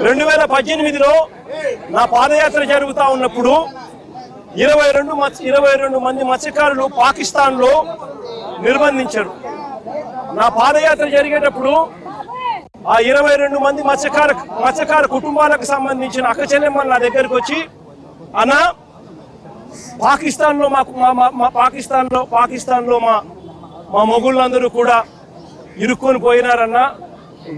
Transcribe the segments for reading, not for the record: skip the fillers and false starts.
2018లో నా పాదయాత్ర జరుగుతూ ఉన్నప్పుడు 22 మంది మత్స్యకారులు పాకిస్తాన్లో నిర్బంధించారు. నా పాదయాత్ర జరిగేటప్పుడు ఆ 22 మంది మత్స్యకార కుటుంబాలకు సంబంధించిన అక్క చెల్లెమ్మలు నా దగ్గరకు వచ్చి, అన్న పాకిస్తాన్లో మా మొగుళ్ళందరూ కూడా ఇరుక్కొని పోయినారన్న,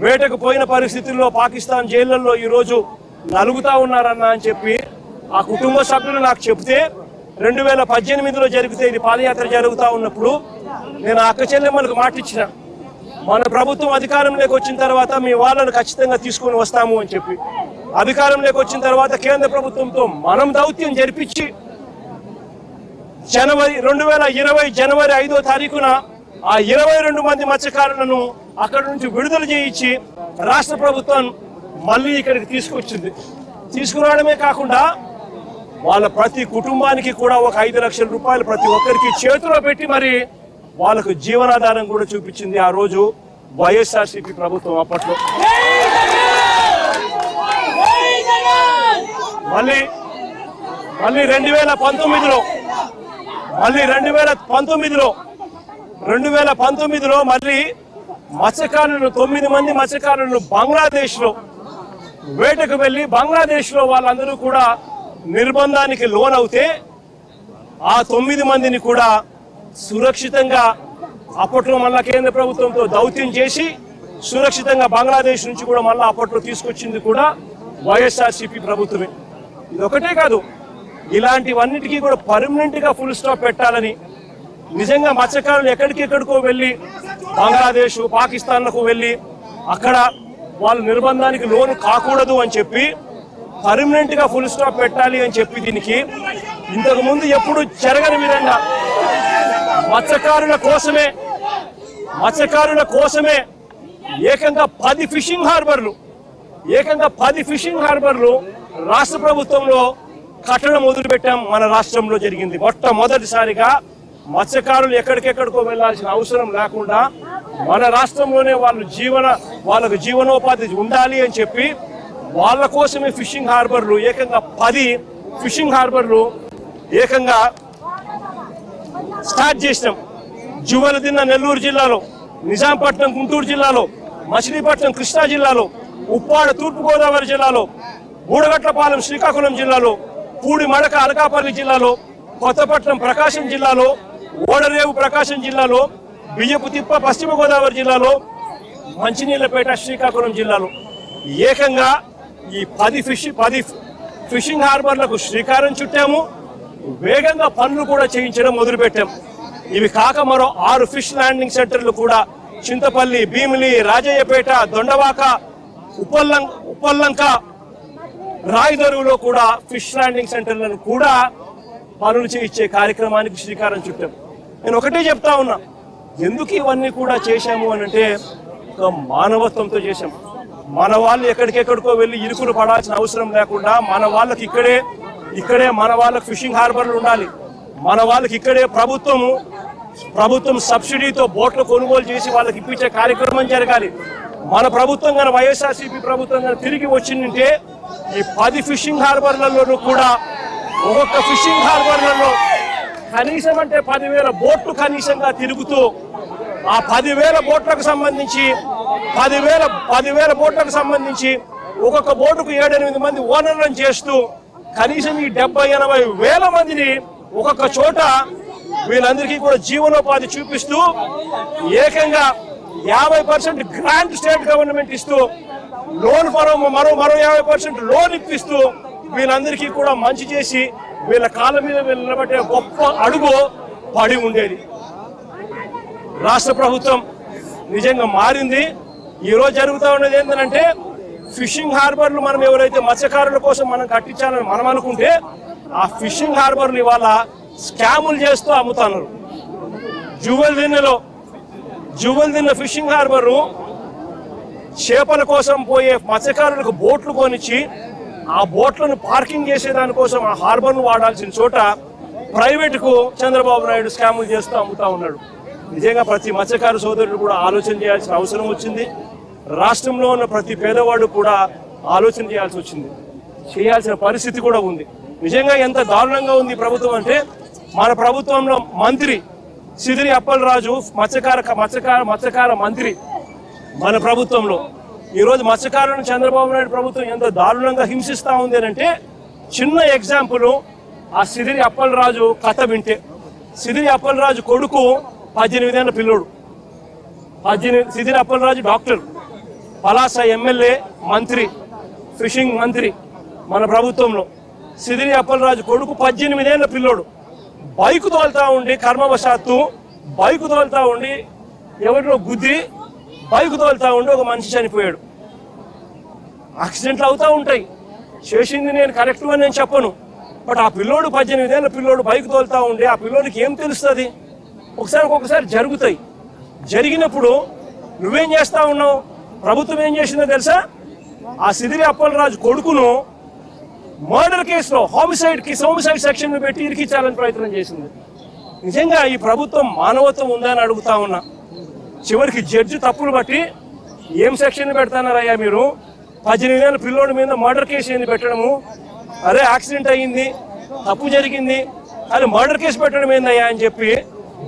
వేటకు పోయిన పరిస్థితుల్లో పాకిస్తాన్ జైళ్లలో ఈరోజు నలుగుతా ఉన్నారన్న అని చెప్పి ఆ కుటుంబ సభ్యులు నాకు చెప్తే 2018లో జరిగితే ఇది పాదయాత్ర జరుగుతూ ఉన్నప్పుడు నేను అక్క చెల్లెమ్మలకు మాటిచ్చిన, మన ప్రభుత్వం అధికారంలోకి వచ్చిన తర్వాత మీ వాళ్ళను ఖచ్చితంగా తీసుకొని వస్తాము అని చెప్పి. అధికారంలోకి వచ్చిన తర్వాత కేంద్ర ప్రభుత్వంతో మనం దౌత్యం జరిపించి 2020 జనవరి 5వ తారీఖున ఆ 22 మంది మత్స్యకారులను అక్కడి నుంచి విడుదల చేయించి రాష్ట్ర ప్రభుత్వం మళ్ళీ ఇక్కడికి తీసుకొచ్చింది. తీసుకురావడమే కాకుండా వాళ్ళ ప్రతి కుటుంబానికి కూడా ఒక 5 లక్షల రూపాయలు ప్రతి ఒక్కరికి చేతిలో పెట్టి మరి వాళ్ళకు జీవనాధారం కూడా చూపించింది ఆ రోజు వైఎస్ఆర్సీపీ ప్రభుత్వం. అప్పట్లో మళ్ళీ 2019లో మళ్ళీ మత్స్యకారులను 9 మంది మత్స్యకారులను బంగ్లాదేశ్లో వేటకు వెళ్లి బంగ్లాదేశ్లో వాళ్ళందరూ కూడా నిర్బంధానికి లోనవుతే ఆ 9 మందిని కూడా సురక్షితంగా అప్పట్లో మళ్ళా కేంద్ర ప్రభుత్వంతో దౌత్యం చేసి సురక్షితంగా బంగ్లాదేశ్ నుంచి కూడా మళ్ళా అప్పట్లో తీసుకొచ్చింది కూడా వైఎస్ఆర్సీపీ ప్రభుత్వమే. ఇది ఒకటే కాదు, ఇలాంటివన్నిటికీ కూడా పర్మనెంట్ గా ఫుల్ స్టాప్ పెట్టాలని నిజంగా మత్స్యకారులు ఎక్కడికెక్కడికో వెళ్ళి బంగ్లాదేశ్ పాకిస్తాన్లకు వెళ్ళి అక్కడ వాళ్ళు నిర్బంధానికి లోను కాకూడదు అని చెప్పి పర్మనెంట్ గా ఫుల్ స్టాప్ పెట్టాలి అని చెప్పి దీనికి ఇంతకు ముందు ఎప్పుడు జరగని విధంగా మత్స్యకారుల కోసమే ఏకంగా 10 ఫిషింగ్ హార్బర్లు రాష్ట్ర ప్రభుత్వంలో కట్టడం మొదలుపెట్టాం. మన రాష్ట్రంలో జరిగింది మొట్టమొదటిసారిగా. మత్స్యకారులు ఎక్కడికెక్కడికో వెళ్లాల్సిన అవసరం లేకుండా మన రాష్ట్రంలోనే వాళ్ళకు జీవనోపాధి ఉండాలి అని చెప్పి వాళ్ళ కోసమే ఫిషింగ్ హార్బర్లు ఏకంగా 10 ఫిషింగ్ హార్బర్లు ఏకంగా స్టార్ట్ చేసినాం. జువలదిన్న నెల్లూరు జిల్లాలో, నిజాంపట్నం గుంటూరు జిల్లాలో, మచిలీపట్నం కృష్ణా జిల్లాలో, ఉప్పాడ తూర్పుగోదావరి జిల్లాలో, బూడగట్లపాలెం శ్రీకాకుళం జిల్లాలో, పూడిమడక అనకాపల్లి జిల్లాలో, కొత్తపట్నం ప్రకాశం జిల్లాలో, ఓడరేవు ప్రకాశం జిల్లాలో, బియ్యపుతిప్ప పశ్చిమ గోదావరి జిల్లాలో, మంచినీళ్లపేట శ్రీకాకుళం జిల్లాలో ఏకంగా ఈ 10 ఫిషింగ్ హార్బర్లకు శ్రీకారం చుట్టాము. వేగంగా పనులు కూడా చేయించడం మొదలుపెట్టాం. ఇవి కాక మరో 6 ఫిష్ ల్యాండింగ్ సెంటర్లు కూడా చింతపల్లి, భీమిలి, రాజయ్యపేట, దొండవాక, ఉప్పల్లంక, రాయదరువులో కూడా ఫిష్ ల్యాండింగ్ సెంటర్లను కూడా పనులు చేయించే కార్యక్రమానికి శ్రీకారం చుట్టాం. నేను ఒకటే చెప్తా ఉన్నా, ఎందుకు ఇవన్నీ కూడా చేశాము అని అంటే ఒక మానవత్వంతో చేశాం. మన వాళ్ళు ఎక్కడికెక్కడికో వెళ్ళి ఇరుకులు పడాల్సిన అవసరం లేకుండా మన వాళ్ళకి ఇక్కడే మన వాళ్ళకి ఫిషింగ్ హార్బర్లు ఉండాలి. మన వాళ్ళకి ఇక్కడే ప్రభుత్వం సబ్సిడీతో బోట్లు కొనుగోలు చేసి వాళ్ళకి ఇప్పించే కార్యక్రమం జరగాలి. మన ప్రభుత్వం కానీ వైఎస్ఆర్సీపీ ప్రభుత్వం కానీ తిరిగి వచ్చిందంటే ఈ 10 ఫిషింగ్ హార్బర్లలో కూడా ఒక్కొక్క ఫిషింగ్ హార్బర్లలో కనీసం అంటే 10,000 బోట్లు కనీసంగా తిరుగుతూ ఆ 10,000 బోట్లకు సంబంధించి ఒక్కొక్క బోటుకు 7-8 మంది ఓనర్లను చేస్తూ కనీసం ఈ 70-80 వేల మందిని ఒక్కొక్క చోట వీళ్ళందరికీ కూడా జీవనోపాధి చూపిస్తూ ఏకంగా 50% గ్రాంట్ స్టేట్ గవర్నమెంట్ ఇస్తూ లోన్ మరో 50% లోన్ ఇప్పిస్తూ వీళ్ళందరికీ కూడా మంచి చేసి వీళ్ళ కాళ్ళ మీద నిలబడే గొప్ప అడుగు పడి ఉండేది. రాష్ట్ర ప్రభుత్వం నిజంగా మారింది. ఈరోజు జరుగుతూ ఉన్నది ఏంటంటే ఫిషింగ్ హార్బర్లు మనం ఎవరైతే మత్స్యకారుల కోసం మనం కట్టించాలని మనం అనుకుంటే ఆ ఫిషింగ్ హార్బర్లు ఇవాళ స్కాములు చేస్తూ అమ్ముతున్నారు. జువల్దిన్న ఫిషింగ్ హార్బర్ చేపల కోసం పోయే మత్స్యకారులకు బోట్లు కొనిచ్చి ఆ బోట్లను పార్కింగ్ చేసే దానికోసం ఆ హార్బర్ను వాడాల్సిన చోట ప్రైవేటుకు చంద్రబాబు నాయుడు స్కాములు చేస్తూ అమ్ముతా ఉన్నాడు. నిజంగా ప్రతి మత్స్యకారు సోదరుడు కూడా ఆలోచన చేయాల్సిన అవసరం వచ్చింది. రాష్ట్రంలో ఉన్న ప్రతి పేదవాడు కూడా ఆలోచన చేయాల్సి వచ్చింది, చేయాల్సిన పరిస్థితి కూడా ఉంది. నిజంగా ఎంత దారుణంగా ఉంది ఈ ప్రభుత్వం అంటే, మన ప్రభుత్వంలో మంత్రి సిదిరి అప్పలరాజు మత్స్యకార మంత్రి మన ప్రభుత్వంలో. ఈరోజు మత్స్యకారులను చంద్రబాబు నాయుడు ప్రభుత్వం ఎంత దారుణంగా హింసిస్తూ ఉంది అంటే, చిన్న ఎగ్జాంపుల్ ఆ సిదిరి అప్పలరాజు కథ వింటే. సిదిరి అప్పలరాజు కొడుకు 18 ఏళ్ల పిల్లోడు. సిదిరి అప్పలరాజు డాక్టర్, పలాస ఎమ్మెల్యే, మంత్రి, ఫిషింగ్ మంత్రి మన ప్రభుత్వంలో. సిదిరి అప్పలరాజు కొడుకు 18 ఏళ్ల పిల్లోడు బైకు తోలుతా ఉండి, కర్మవశాత్తు బైకు తోలుతా ఉండి ఎవరిలో గుద్ది బైకు తోలుతా ఉండి ఒక మనిషి చనిపోయాడు. యాక్సిడెంట్లు అవుతూ ఉంటాయి, చేసింది నేను కరెక్ట్ అని నేను చెప్పను. బట్ ఆ పిల్లోడు 18 ఏళ్ల పిల్లోడు బైక్ తోలుతా ఉండి ఆ పిల్లోడికి ఏం తెలుస్తుంది? ఒక్కొక్కసారి జరుగుతాయి. జరిగినప్పుడు నువ్వేం చేస్తా ఉన్నావు? ప్రభుత్వం ఏం చేసిందో తెలుసా? ఆ సిదిరి అప్పలరాజు కొడుకును మర్డర్ కేసులో హోమిసైడ్ సెక్షన్ పెట్టి ఇరికించాలని ప్రయత్నం చేసింది. నిజంగా ఈ ప్రభుత్వం మానవత్వం ఉందా అని అడుగుతా ఉన్నా. చివరికి జడ్జి తప్పులు బట్టి ఏం సెక్షన్ పెడతానారయ్యా మీరు? 18 ఏళ్ల పిల్లోడి మీద మర్డర్ కేసు ఏంది పెట్టడము? అరే యాక్సిడెంట్ అయ్యింది, తప్పు జరిగింది, అది మర్డర్ కేసు పెట్టడం ఏందయ్యా అని చెప్పి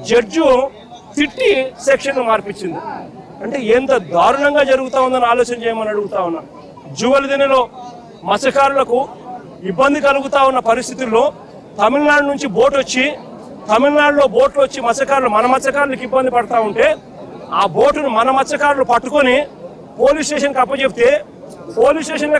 జడ్జు తిట్టి సెక్షన్ మార్పించింది. అంటే ఎంత దారుణంగా జరుగుతూ ఉందని ఆలోచన చేయమని అడుగుతా ఉన్నా. జువల్దినెలో మత్స్యకారులకు ఇబ్బంది కలుగుతా ఉన్న పరిస్థితుల్లో తమిళనాడు నుంచి తమిళనాడులో బోట్లు వచ్చి మన మత్స్యకారులకు ఇబ్బంది పడతా ఉంటే ఆ బోటును మన మత్స్యకారులు పట్టుకొని పోలీస్ స్టేషన్కి అప్పచెప్తే పోలీస్ స్టేషన్